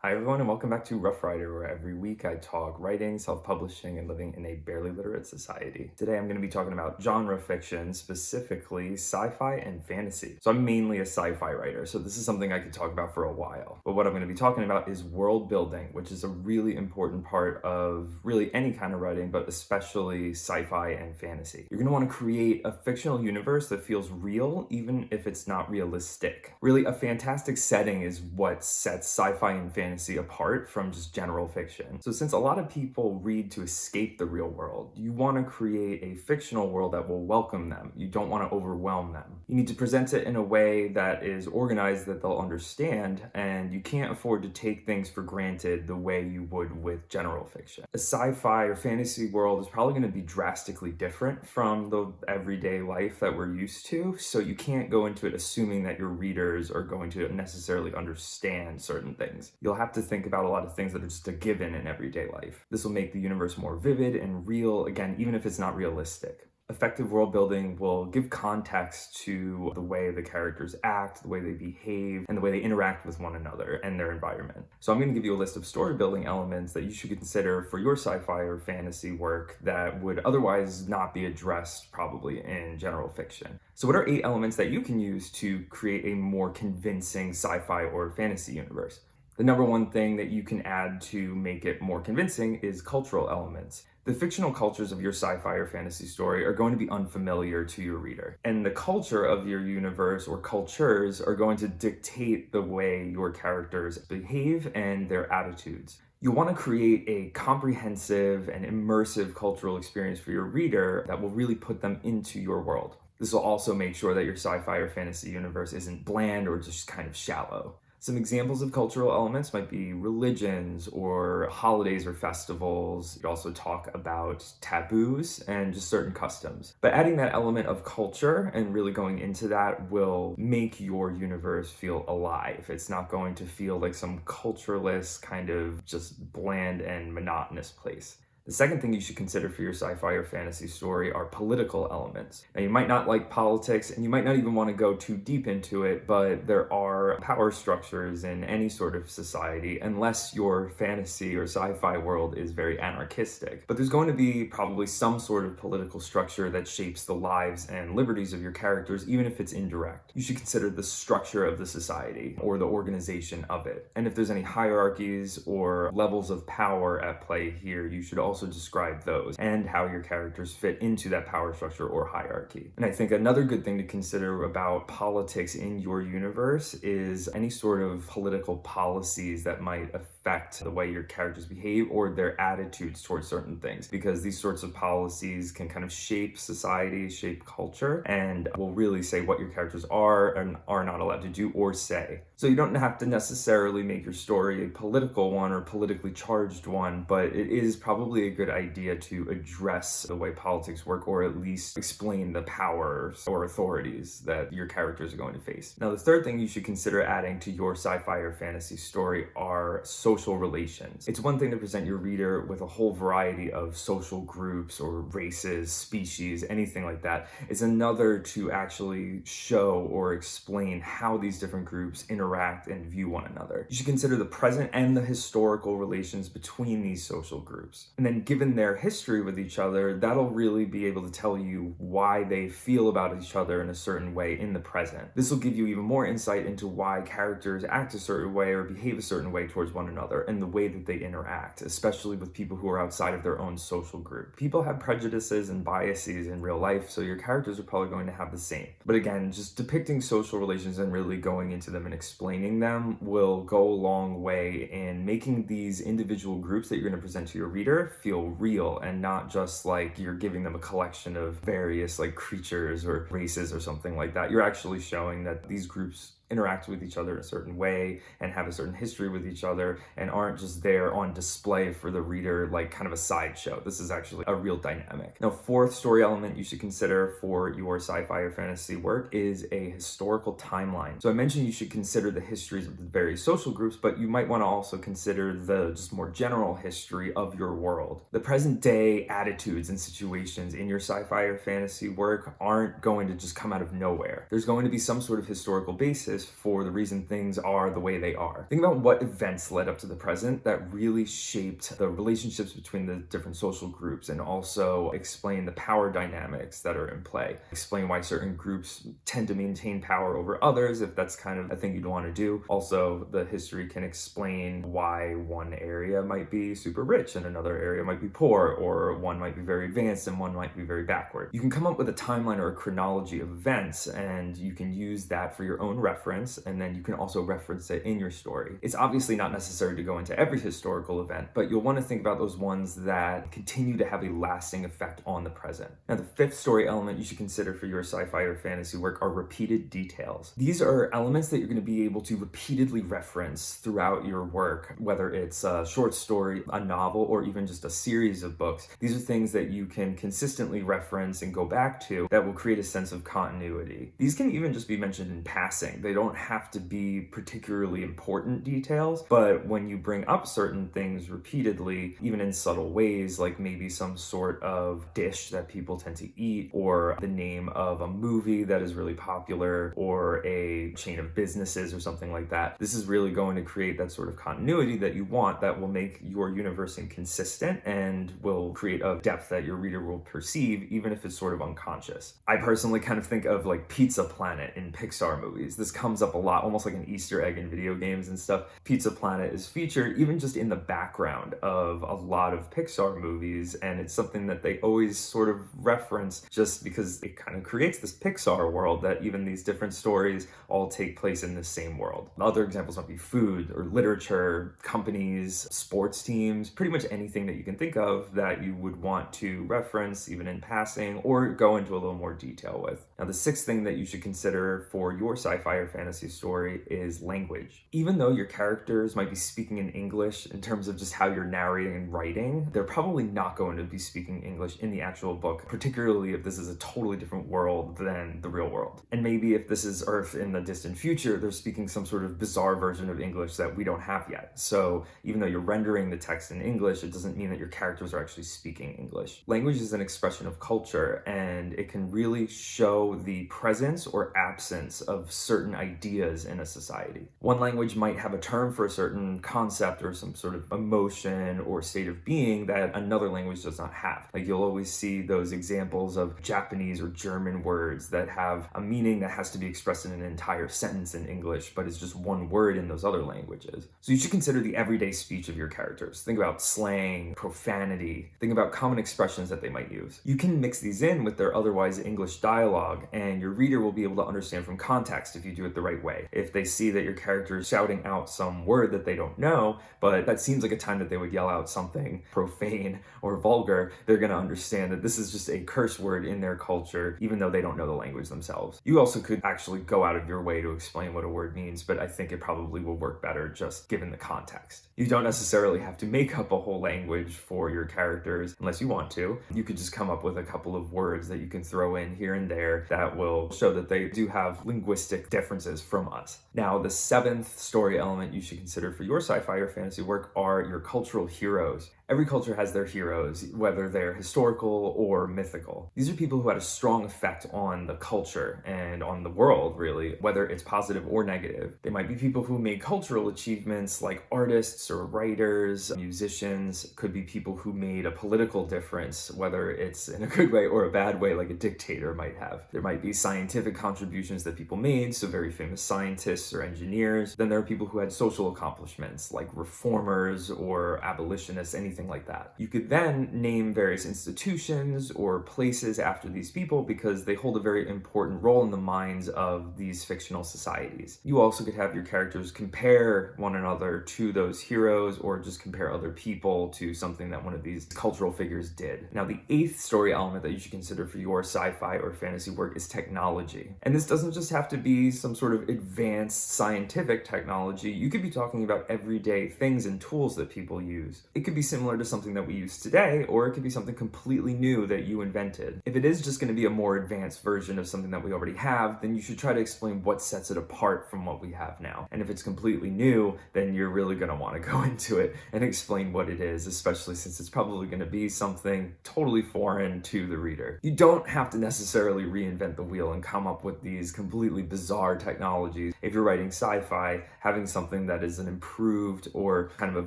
Hi, everyone, and welcome back to Rough Rider, where every week I talk writing, self publishing, and living in a barely literate society. Today I'm going to be talking about genre fiction, specifically sci fi and fantasy. So I'm mainly a sci fi writer, so this is something I could talk about for a while. But what I'm going to be talking about is world building, which is a really important part of really any kind of writing, but especially sci fi and fantasy. You're going to want to create a fictional universe that feels real, even if it's not realistic. Really, a fantastic setting is what sets sci fi and fantasy apart from just general fiction. So since a lot of people read to escape the real world, you want to create a fictional world that will welcome them. You don't want to overwhelm them. You need to present it in a way that is organized that they'll understand, and you can't afford to take things for granted the way you would with general fiction. A sci-fi or fantasy world is probably going to be drastically different from the everyday life that we're used to, so you can't go into it assuming that your readers are going to necessarily understand certain things. You'll have to think about a lot of things that are just a given in everyday life. This will make the universe more vivid and real, again, even if it's not realistic. Effective world building will give context to the way the characters act, the way they behave, and the way they interact with one another and their environment. So I'm going to give you a list of story building elements that you should consider for your sci-fi or fantasy work that would otherwise not be addressed probably in general fiction. So what are 8 elements that you can use to create a more convincing sci-fi or fantasy universe? The number one thing that you can add to make it more convincing is cultural elements. The fictional cultures of your sci-fi or fantasy story are going to be unfamiliar to your reader, and the culture of your universe or cultures are going to dictate the way your characters behave and their attitudes. You want to create a comprehensive and immersive cultural experience for your reader that will really put them into your world. This will also make sure that your sci-fi or fantasy universe isn't bland or just kind of shallow. Some examples of cultural elements might be religions or holidays or festivals. You also talk about taboos and just certain customs. But adding that element of culture and really going into that will make your universe feel alive. It's not going to feel like some cultureless kind of just bland and monotonous place. The second thing you should consider for your sci-fi or fantasy story are political elements. Now, you might not like politics and you might not even want to go too deep into it, but there are power structures in any sort of society unless your fantasy or sci-fi world is very anarchistic. But there's going to be probably some sort of political structure that shapes the lives and liberties of your characters, even if it's indirect. You should consider the structure of the society or the organization of it. And if there's any hierarchies or levels of power at play here, you should also describe those and how your characters fit into that power structure or hierarchy. And I think another good thing to consider about politics in your universe is any sort of political policies that might affect the way your characters behave or their attitudes towards certain things, because these sorts of policies can kind of shape society, shape culture, and will really say what your characters are and are not allowed to do or say. So you don't have to necessarily make your story a political one or politically charged one, but it is probably a good idea to address the way politics work, or at least explain the powers or authorities that your characters are going to face. Now, the third thing you should consider adding to your sci-fi or fantasy story are social relations. It's one thing to present your reader with a whole variety of social groups or races, species, anything like that. It's another to actually show or explain how these different groups interact and view one another. You should consider the present and the historical relations between these social groups. And then given their history with each other, that'll really be able to tell you why they feel about each other in a certain way in the present. This will give you even more insight into why characters act a certain way or behave a certain way towards one another and the way that they interact, especially with people who are outside of their own social group. People have prejudices and biases in real life, so your characters are probably going to have the same. But again, just depicting social relations and really going into them and explaining them will go a long way in making these individual groups that you're going to present to your reader feel real and not just like you're giving them a collection of various like creatures or races or something like that. You're actually showing that these groups interact with each other in a certain way and have a certain history with each other and aren't just there on display for the reader like kind of a sideshow. This is actually a real dynamic. Now, fourth story element you should consider for your sci-fi or fantasy work is a historical timeline. So I mentioned you should consider the histories of the various social groups, but you might want to also consider the just more general history of your world. The present day attitudes and situations in your sci-fi or fantasy work aren't going to just come out of nowhere. There's going to be some sort of historical basis basis for the reason things are the way they are. Think about what events led up to the present that really shaped the relationships between the different social groups, and also explain the power dynamics that are in play. Explain why certain groups tend to maintain power over others, if that's kind of a thing you'd want to do. Also, the history can explain why one area might be super rich and another area might be poor, or one might be very advanced and one might be very backward. You can come up with a timeline or a chronology of events, and you can use that for your own reference, and then you can also reference it in your story. It's obviously not necessary to go into every historical event, but you'll want to think about those ones that continue to have a lasting effect on the present. Now, the fifth story element you should consider for your sci-fi or fantasy work are repeated details. These are elements that you're going to be able to repeatedly reference throughout your work, whether it's a short story, a novel, or even just a series of books. These are things that you can consistently reference and go back to that will create a sense of continuity. These can even just be mentioned in passing. They don't have to be particularly important details, but when you bring up certain things repeatedly, even in subtle ways, like maybe some sort of dish that people tend to eat, or the name of a movie that is really popular, or a chain of businesses or something like that, this is really going to create that sort of continuity that you want, that will make your universe inconsistent and will create a depth that your reader will perceive, even if it's sort of unconscious. I personally kind of think of like Pizza Planet in Pixar movies. This comes up a lot, almost like an Easter egg in video games and stuff. Pizza Planet is featured even just in the background of a lot of Pixar movies, and it's something that they always sort of reference just because it kind of creates this Pixar world that even these different stories all take place in the same world. Other examples might be food or literature, companies, sports teams, pretty much anything that you can think of that you would want to reference even in passing or go into a little more detail with. Now, the sixth thing that you should consider for your sci-fi or fantasy story is language. Even though your characters might be speaking in English in terms of just how you're narrating and writing, they're probably not going to be speaking English in the actual book, particularly if this is a totally different world than the real world. And maybe if this is Earth in the distant future, they're speaking some sort of bizarre version of English that we don't have yet. So even though you're rendering the text in English, it doesn't mean that your characters are actually speaking English. Language is an expression of culture, and it can really show the presence or absence of certain ideas in a society. One language might have a term for a certain concept or some sort of emotion or state of being that another language does not have. Like, you'll always see those examples of Japanese or German words that have a meaning that has to be expressed in an entire sentence in English, but it's just one word in those other languages. So you should consider the everyday speech of your characters. Think about slang, profanity, think about common expressions that they might use. You can mix these in with their otherwise English dialogue, and your reader will be able to understand from context if you do it the right way. If they see that your character is shouting out some word that they don't know, but that seems like a time that they would yell out something profane or vulgar, they're going to understand that this is just a curse word in their culture, even though they don't know the language themselves. You also could actually go out of your way to explain what a word means, but I think it probably will work better just given the context. You don't necessarily have to make up a whole language for your characters unless you want to. You could just come up with a couple of words that you can throw in here and there that will show that they do have linguistic differences from us. Now, the seventh story element you should consider for your sci-fi or fantasy work are your cultural heroes. Every culture has their heroes, whether they're historical or mythical. These are people who had a strong effect on the culture and on the world, really, whether it's positive or negative. They might be people who made cultural achievements like artists or writers, musicians. Could be people who made a political difference, whether it's in a good way or a bad way, like a dictator might have. There might be scientific contributions that people made, so very famous scientists or engineers. Then there are people who had social accomplishments, like reformers or abolitionists, anything like that. You could then name various institutions or places after these people because they hold a very important role in the minds of these fictional societies. You also could have your characters compare one another to those heroes, or just compare other people to something that one of these cultural figures did. Now, the eighth story element that you should consider for your sci-fi or fantasy work is technology. And this doesn't just have to be some sort of advanced scientific technology. You could be talking about everyday things and tools that people use. It could be similar similar to something that we use today, or it could be something completely new that you invented. If it is just going to be a more advanced version of something that we already have, then you should try to explain what sets it apart from what we have now. And if it's completely new, then you're really going to want to go into it and explain what it is, especially since it's probably going to be something totally foreign to the reader. You don't have to necessarily reinvent the wheel and come up with these completely bizarre technologies. If you're writing sci-fi, having something that is an improved or kind of a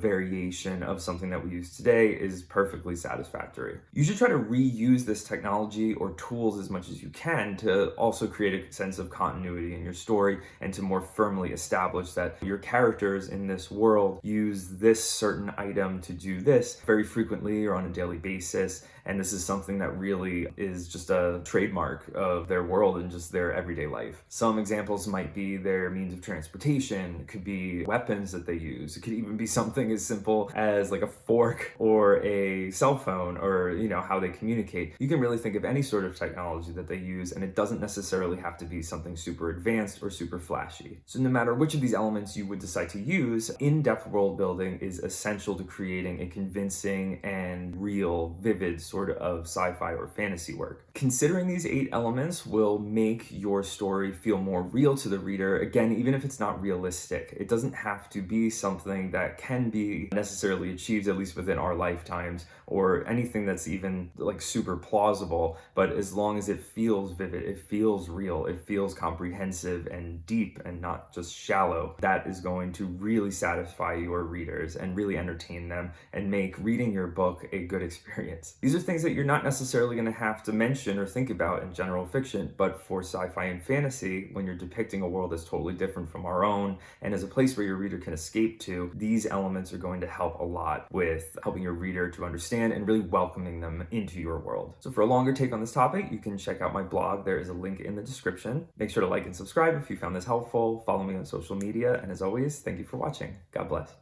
variation of something that we use today is perfectly satisfactory. You should try to reuse this technology or tools as much as you can to also create a sense of continuity in your story and to more firmly establish that your characters in this world use this certain item to do this very frequently or on a daily basis. And this is something that really is just a trademark of their world and just their everyday life. Some examples might be their means of transportation. It could be weapons that they use. It could even be something as simple as like a fork or a cell phone, or how they communicate. You can really think of any sort of technology that they use, and it doesn't necessarily have to be something super advanced or super flashy. So no matter which of these elements you would decide to use, in-depth world building is essential to creating a convincing and real, vivid sort of sci-fi or fantasy work. Considering these 8 elements will make your story feel more real to the reader. Again, even if it's not realistic, it doesn't have to be something that can be necessarily achieved, at least within our lifetimes, or anything that's even like super plausible. But as long as it feels vivid, it feels real, it feels comprehensive and deep and not just shallow, that is going to really satisfy your readers and really entertain them and make reading your book a good experience. These are things that you're not necessarily going to have to mention or think about in general fiction, but for sci-fi and fantasy, when you're depicting a world that's totally different from our own and as a place where your reader can escape to, these elements are going to help a lot with helping your reader to understand and really welcoming them into your world. So for a longer take on this topic, you can check out my blog. There is a link in the description. Make sure to like and subscribe if you found this helpful. Follow me on social media. And as always, thank you for watching. God bless.